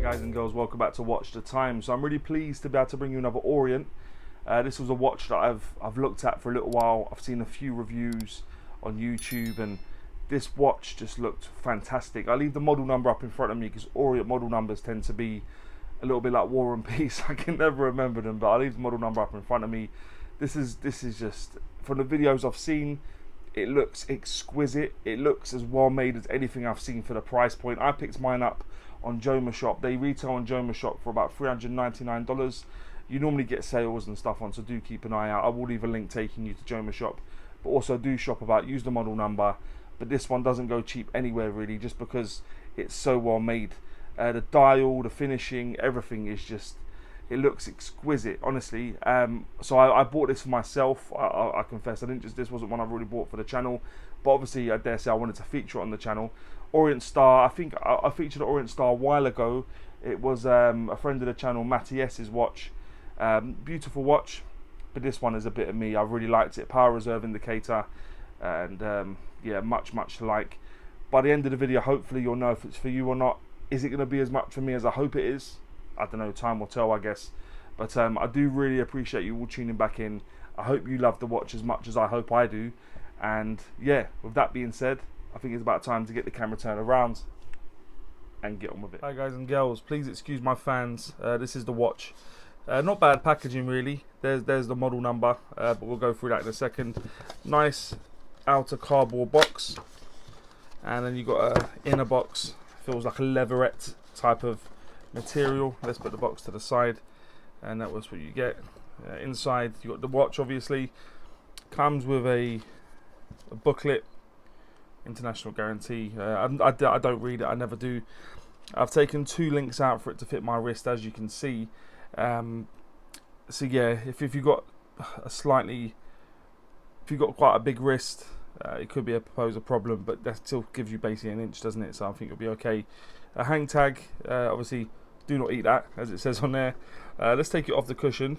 guys and girls, welcome back to Watch the Time. So I'm really pleased to be able to bring you another Orient. This was a watch that I've looked at for a little while. I've seen a few reviews on YouTube and this watch just looked fantastic. I leave the model number up in front of me because Orient model numbers tend to be a little bit like War and Peace. I can never remember them, but I leave the model number up in front of me. This is just, from the videos I've seen, it looks exquisite. It looks as well made as anything I've seen for the price point. I picked mine up on Jomashop. They retail on Jomashop for about $399. You normally get sales and stuff on, so do keep an eye out. I will leave a link taking you to Jomashop, but also do shop about, use the model number. But this one doesn't go cheap anywhere really, just because it's so well made. The dial, the finishing, everything is just, it looks exquisite, honestly. So I bought this for myself. I confess, this wasn't one I really bought for the channel, but obviously I dare say I wanted to feature it on the channel. Orient Star, I think I featured the Orient Star a while ago. It was a friend of the channel, Matty S's watch. Beautiful watch, but this one is a bit of me. I really liked it. Power reserve indicator, and yeah, much to like. By the end of the video, hopefully you'll know if it's for you or not. Is it going to be as much for me as I hope it is? I don't know, time will tell, I guess. But I do really appreciate you all tuning back in. I hope you love the watch as much as I hope I do. And yeah, with that being said, I think it's about time to get the camera turned around and get on with it. Hi guys and girls, please excuse my fans. This is the watch. Not bad packaging really. There's the model number, but we'll go through that in a second. Nice outer cardboard box, and then you got a inner box. Feels like a leatherette type of material. Let's put the box to the side, and that was what you get. Inside you got the watch. Obviously comes with a booklet, international guarantee. I don't read it, I never do. I've taken 2 links out for it to fit my wrist, as you can see. So yeah, if you've got quite a big wrist, it could be a problem, but that still gives you basically an inch, doesn't it? So I think you'll be okay. A hang tag, obviously do not eat that, as it says on there. Let's take it off the cushion,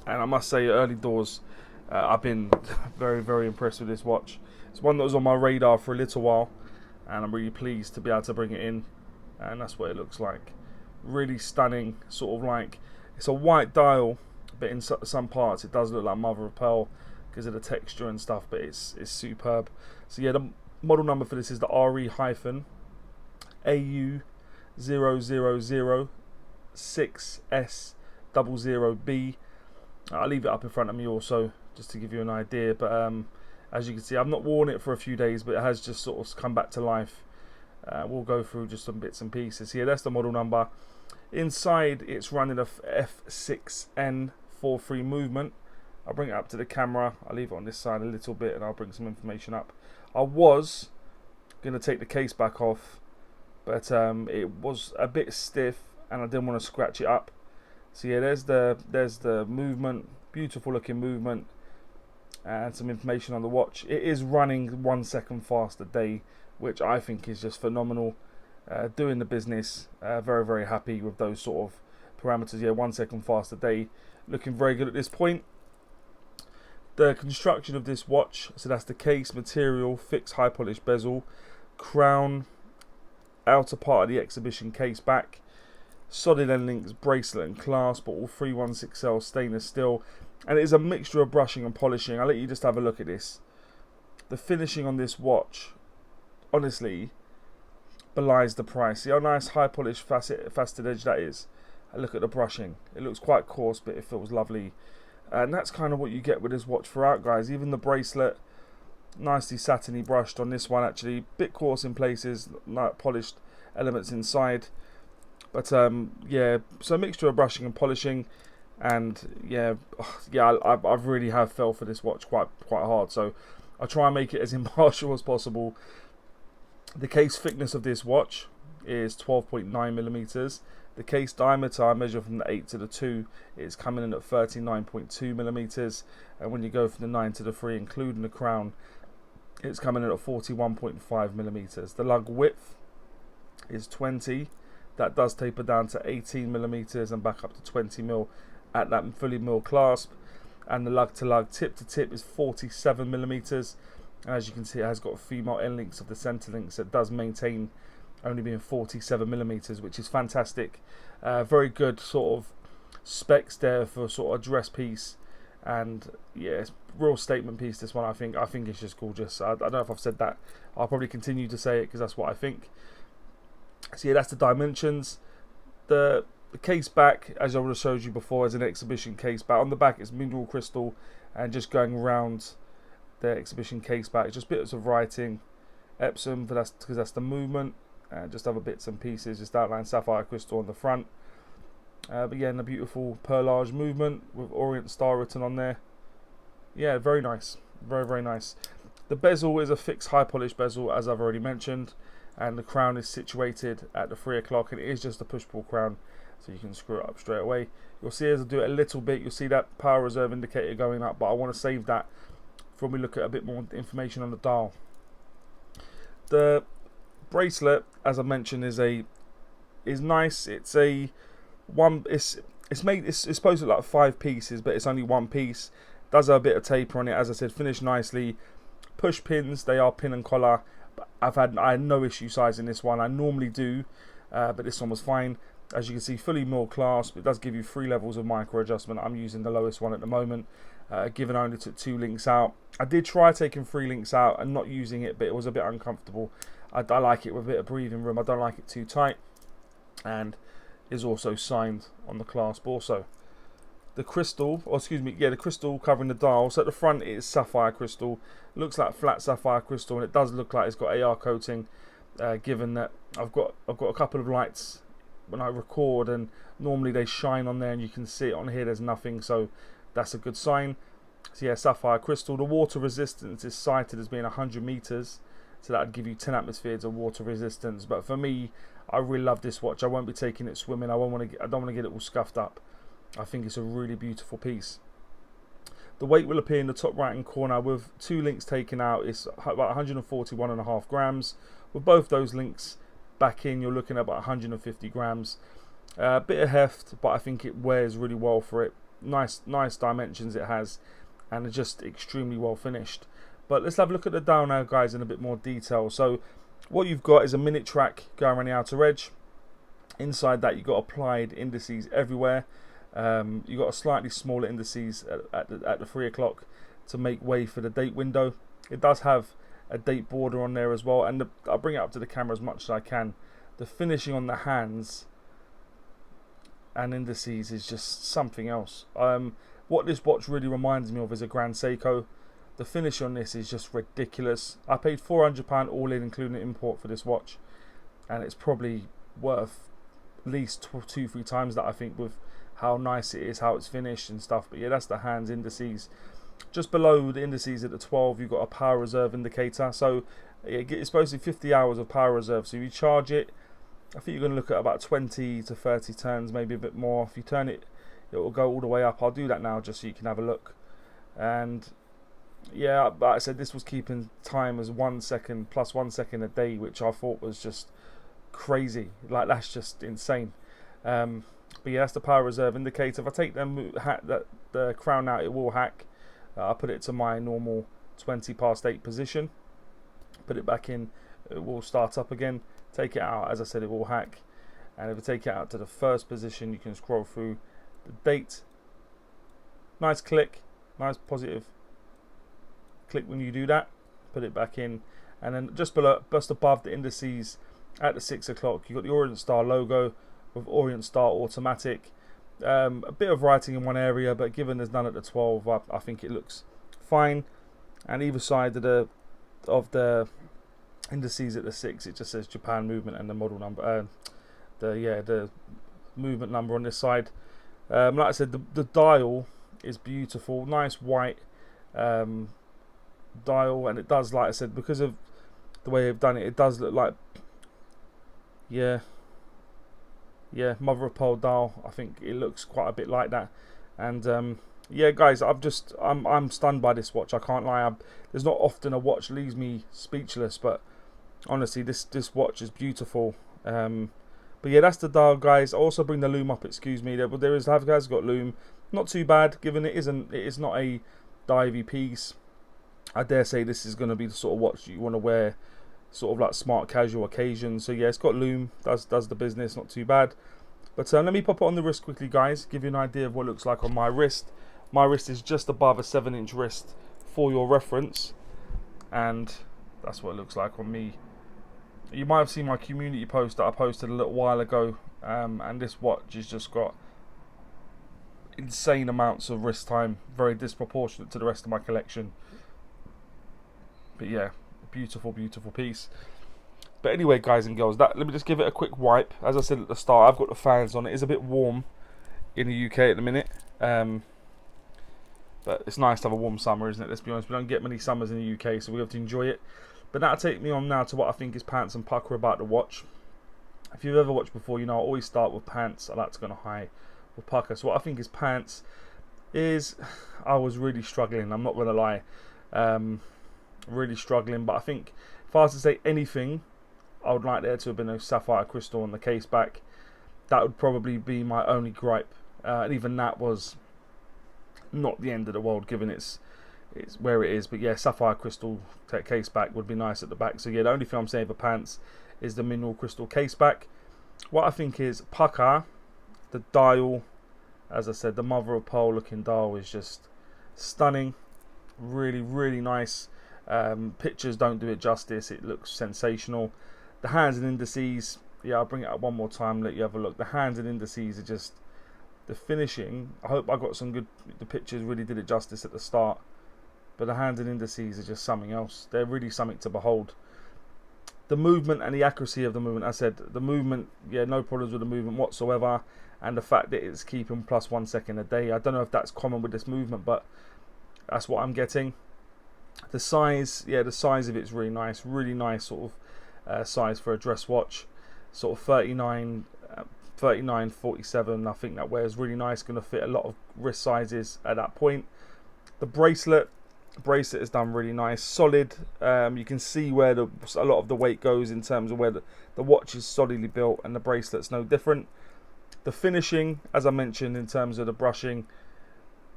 and I must say, early doors, I've been very impressed with this watch. It's one that was on my radar for a little while, and I'm really pleased to be able to bring it in, and that's what it looks like. Really stunning, sort of like, it's a white dial, but in some parts it does look like mother of pearl because of the texture and stuff, but it's superb. So yeah, the model number for this is the RE-AU0006S00B. I'll leave it up in front of me also, just to give you an idea, but as you can see, I've not worn it for a few days, but it has just sort of come back to life. We'll go through just some bits and pieces here. That's the model number. Inside, it's running a F6N43 movement. I'll bring it up to the camera. I'll leave it on this side a little bit, and I'll bring some information up. I was going to take the case back off, but it was a bit stiff, and I didn't want to scratch it up. So yeah, there's the movement. Beautiful looking movement, and some information on the watch. It is running 1 second fast a day, which I think is just phenomenal. Doing the business, very happy with those sort of parameters. Yeah, 1 second fast a day, looking very good at this point. The construction of this watch, so that's the case material, fixed high polished bezel, crown, outer part of the exhibition case back, solid end links, bracelet and clasp, all 316L stainless steel, and it is a mixture of brushing and polishing. I'll let you just have a look at this. The finishing on this watch, honestly, belies the price. See how nice high polished faceted edge that is. A look at the brushing. It looks quite coarse, but it feels lovely. And that's kind of what you get with this watch throughout, guys. Even the bracelet, nicely satiny brushed on this one, actually. Bit coarse in places, like polished elements inside. But yeah, so a mixture of brushing and polishing. And yeah, I really have fell for this watch quite hard. So I try and make it as impartial as possible. The case thickness of this watch is 12.9 millimeters. The case diameter, I measure from the 8 to the 2, is coming in at 39.2 millimeters. And when you go from the 9 to the 3, including the crown, it's coming in at 41.5 millimeters. The lug width is 20. That does taper down to 18 millimeters and back up to 20 mil at that fully milled clasp. And the lug to lug, tip to tip, is 47 millimeters. As you can see, it has got female end links of the center links. It does maintain only being 47mm, which is fantastic. Very good sort of specs there for sort of dress piece, and yeah, it's real statement piece, this one. I think it's just gorgeous. I don't know if I've said that. I'll probably continue to say it because that's what I think. So yeah, that's the dimensions. The case back, as I would have showed you before, is an exhibition case back. On the back it's mineral crystal, and just going around the exhibition case back, just bits of writing, Epsom, because that's the movement, and just other bits and pieces, just outline sapphire crystal on the front. But yeah, and the beautiful perlage movement with Orient Star written on there. Yeah, very nice, very nice. The bezel is a fixed high polish bezel, as I've already mentioned, and the crown is situated at the 3 o'clock, and it is just a push pull crown, so you can screw it up straight away. You'll see as I do it a little bit, you'll see that power reserve indicator going up, but I want to save that for when we look at a bit more information on the dial. The bracelet, as I mentioned, is nice. It's a one. It's supposed to look like 5 pieces, but it's only 1 piece. Does have a bit of taper on it, as I said, finished nicely. Push pins, they are pin and collar. But I had no issue sizing this one. I normally do, but this one was fine. As you can see, fully milled clasp. It does give you 3 levels of micro adjustment. I'm using the lowest one at the moment, given I only took 2 links out. I did try taking 3 links out and not using it, but it was a bit uncomfortable. I like it with a bit of breathing room. I don't like it too tight, and is also signed on the clasp also. The crystal, or excuse me, yeah, the crystal covering the dial. So at the front it is sapphire crystal. Looks like flat sapphire crystal, and it does look like it's got AR coating. Given that I've got a couple of lights when I record, and normally they shine on there, and you can see it on here. There's nothing, so that's a good sign. So yeah, sapphire crystal. The water resistance is cited as being 100 meters, so that would give you 10 atmospheres of water resistance. But for me, I really love this watch. I won't be taking it swimming. I don't want to get it all scuffed up. I think it's a really beautiful piece. The weight will appear in the top right hand corner with 2 links taken out. It's about 141.5 grams. With both those links back in, you're looking at about 150 grams. A bit of heft, but I think it wears really well for it. Nice dimensions it has, and it's just extremely well finished. But let's have a look at the dial now, guys, in a bit more detail. So what you've got is a minute track going around the outer edge. Inside that, you've got applied indices everywhere. You've got a slightly smaller indices at the 3 o'clock to make way for the date window. It does have a date border on there as well, and I'll bring it up to the camera as much as I can. The finishing on the hands and indices is just something else. What this watch really reminds me of is a Grand Seiko. The finish on this is just ridiculous. I paid £400 all in, including import, for this watch, and it's probably worth at least 2-3 times that, I think, with how nice it is, how it's finished and stuff. But yeah, that's the hands indices. Just below the indices at the 12, you've got a power reserve indicator. So it's supposed to be 50 hours of power reserve. So if you charge it, I think you're going to look at about 20 to 30 turns, maybe a bit more. If you turn it, it will go all the way up. I'll do that now just so you can have a look. And yeah, like I said, this was keeping time as 1 second plus 1 second a day, which I thought was just crazy. Like, that's just insane. But yeah, that's the power reserve indicator. If I take the crown out, it will hack. I'll put it to my normal 20 past 8 position. Put it back in, it will start up again. Take it out, as I said, it will hack. And if I take it out to the first position, you can scroll through the date. Nice click, nice positive click when you do that. Put it back in, and then just above the indices at the 6 o'clock, you've got the Orient Star logo with Orient Star automatic. A bit of writing in one area, but given there's none at the 12, I think it looks fine. And either side of the indices at the 6, it just says Japan movement and the model number, the movement number on this side. Like I said, the dial is beautiful, nice white dial, and it does, like I said, because of the way they've done it, it does look like, yeah, mother of pearl dial. I think it looks quite a bit like that. And yeah, guys, I'm stunned by this watch. I can't lie. There's not often a watch leaves me speechless, but honestly, this watch is beautiful. But yeah, that's the dial, guys. I also bring the loom up. Excuse me. Has got loom. Not too bad, given it is not a divey piece. I dare say this is going to be the sort of watch you want to wear sort of like smart casual occasions. So yeah, it's got loom, does the business, not too bad. But let me pop it on the wrist quickly, guys, give you an idea of what it looks like on my wrist. My wrist is just above a 7-inch wrist for your reference, and that's what it looks like on me. You might have seen my community post that I posted a little while ago, and this watch has just got insane amounts of wrist time, very disproportionate to the rest of my collection. But yeah, beautiful, beautiful piece. But anyway, guys and girls, let me just give it a quick wipe. As I said at the start, I've got the fans on. It is a bit warm in the UK at the minute, but it's nice to have a warm summer, isn't it? Let's be honest, we don't get many summers in the UK, so we have to enjoy it. But that'll take me on now to what I think is pants and pucker about the watch. If you've ever watched before, you know I always start with pants. I like to go on a high with pucker. So what I think is pants is, I was really struggling, I'm not going to lie. Really struggling, but I think if I was to say anything, I would like there to have been a sapphire crystal on the case back. That would probably be my only gripe, and even that was not the end of the world given it's where it is. But yeah, sapphire crystal case back would be nice at the back. So yeah, the only thing I'm saying for pants is the mineral crystal case back. What I think is Pukka, the dial, as I said, the mother of pearl looking dial is just stunning. Really, really nice. Pictures don't do it justice. It looks sensational. The hands and indices, yeah, I'll bring it up one more time, let you have a look. The hands and indices are just, the finishing, I hope I got some good, the pictures really did it justice at the start, but the hands and indices are just something else. They're really something to behold. The movement and the accuracy of the movement, I said, the movement, yeah, no problems with the movement whatsoever, and the fact that it's keeping plus 1 second a day. I don't know if that's common with this movement, but that's what I'm getting. The size, yeah, the size of it's really nice sort of size for a dress watch, sort of 39, 47. I think that wears really nice, going to fit a lot of wrist sizes at that point. The bracelet is done really nice, solid. You can see where a lot of the weight goes in terms of where the watch is solidly built, and the bracelet's no different. The finishing, as I mentioned, in terms of the brushing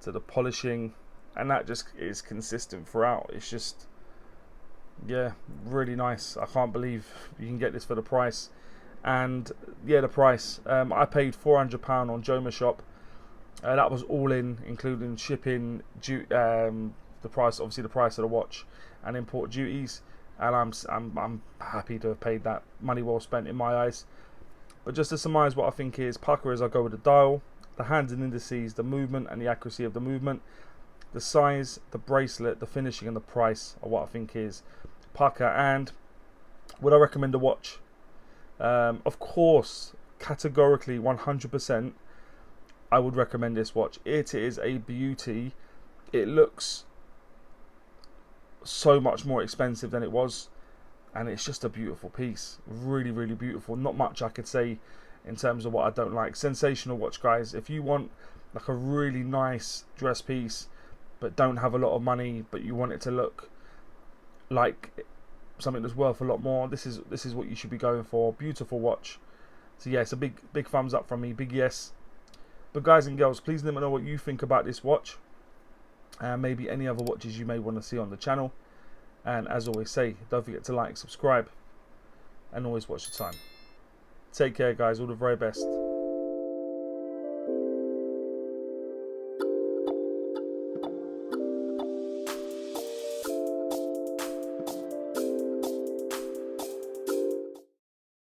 to the polishing, and that just is consistent throughout. It's just, yeah, really nice. I can't believe you can get this for the price. And yeah, the price, I paid £400 on Jomashop. That was all in, including shipping, the price, obviously the price of the watch, and import duties. And I'm happy to have paid that. Money well spent in my eyes. But just to surmise what I think is Pukka, is I go with the dial, the hands and indices, the movement and the accuracy of the movement, the size, the bracelet, the finishing, and the price are what I think is Pukka. And would I recommend a watch? Of course, categorically, 100%, I would recommend this watch. It is a beauty. It looks so much more expensive than it was, and it's just a beautiful piece. Really, really beautiful. Not much I could say in terms of what I don't like. Sensational watch, guys. If you want like a really nice dress piece but don't have a lot of money, but you want it to look like something that's worth a lot more, this is what you should be going for. Beautiful watch. So yeah, it's a big thumbs up from me, big yes. But guys and girls, please let me know what you think about this watch, and maybe any other watches you may want to see on the channel. And as always say, don't forget to like, subscribe, and always watch the time. Take care, guys. All the very best.